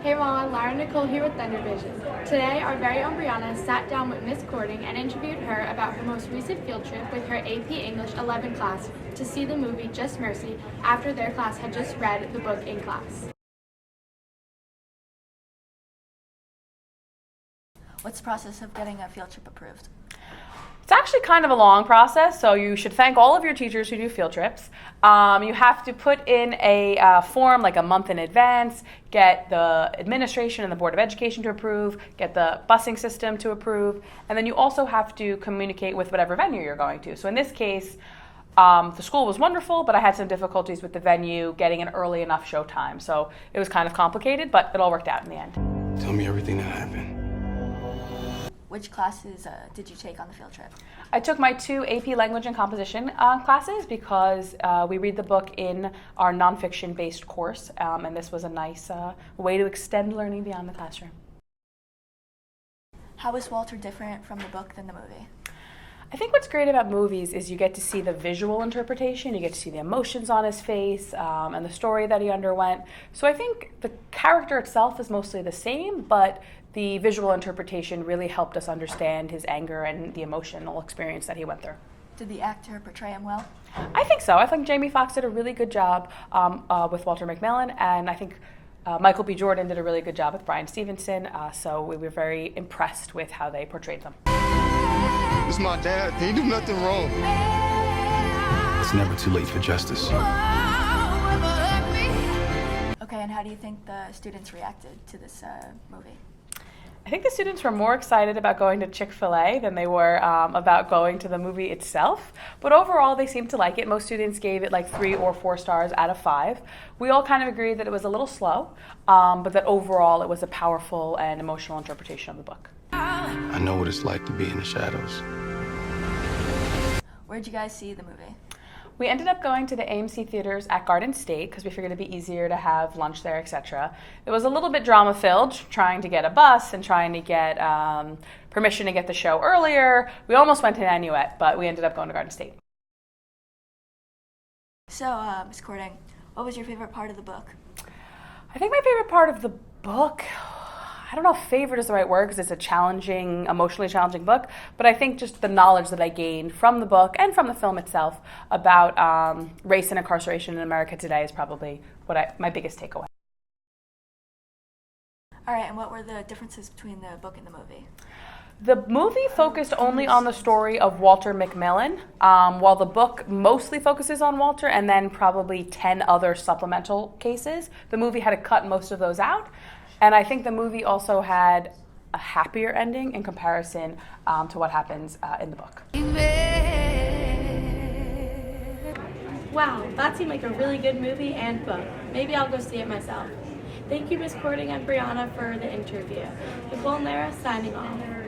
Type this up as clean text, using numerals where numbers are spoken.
Hey Mama, Lara Nicole here with Thunder Vision. Today, our very own Brianna sat down with Miss Courtney and interviewed her about her most recent field trip with her AP English 11 class to see the movie Just Mercy after their class had just read the book in class. What's the process of getting a field trip approved? It's actually kind of a long process, so you should thank all of your teachers who do field trips. You have to put in a form like a month in advance, get the administration and the Board of Education to approve, get the busing system to approve, and then you also have to communicate with whatever venue you're going to. So in this case, the school was wonderful, but I had some difficulties with the venue getting an early enough show time. So it was kind of complicated, but it all worked out in the end. Tell me everything that happened. Which classes did you take on the field trip? I took my 2 AP Language and Composition classes because we read the book in our nonfiction-based course, and this was a nice way to extend learning beyond the classroom. How is Walter different from the book than the movie? I think what's great about movies is you get to see the visual interpretation, you get to see the emotions on his face, and the story that he underwent. So I think the character itself is mostly the same, but the visual interpretation really helped us understand his anger and the emotional experience that he went through. Did the actor portray him well? I think so. I think Jamie Foxx did a really good job with Walter McMillan, and I think Michael B. Jordan did a really good job with Brian Stevenson, so we were very impressed with how they portrayed them. It's my dad. He did nothing wrong. It's never too late for justice. Okay, and how do you think the students reacted to this movie? I think the students were more excited about going to Chick-fil-A than they were about going to the movie itself. But overall, they seemed to like it. Most students gave it like 3 or 4 stars out of 5. We all kind of agreed that it was a little slow, but that overall it was a powerful and emotional interpretation of the book. I know what it's like to be in the shadows. Where'd you guys see the movie? We ended up going to the AMC theaters at Garden State because we figured it'd be easier to have lunch there, etc. It was a little bit drama-filled, trying to get a bus and trying to get permission to get the show earlier. We almost went to Nanuet, but we ended up going to Garden State. So, Ms. Courtney, what was your favorite part of the book? I think my favorite part of the book, I don't know if favorite is the right word because it's a challenging, emotionally challenging book, but I think just the knowledge that I gained from the book and from the film itself about race and incarceration in America today is probably my biggest takeaway. All right, and what were the differences between the book and the movie? The movie focused only on the story of Walter McMillan, while the book mostly focuses on Walter and then probably 10 other supplemental cases. The movie had to cut most of those out. And I think the movie also had a happier ending in comparison to what happens in the book. Wow, that seemed like a really good movie and book. Maybe I'll go see it myself. Thank you, Miss Courtney and Brianna, for the interview. Nicole and Lara signing off.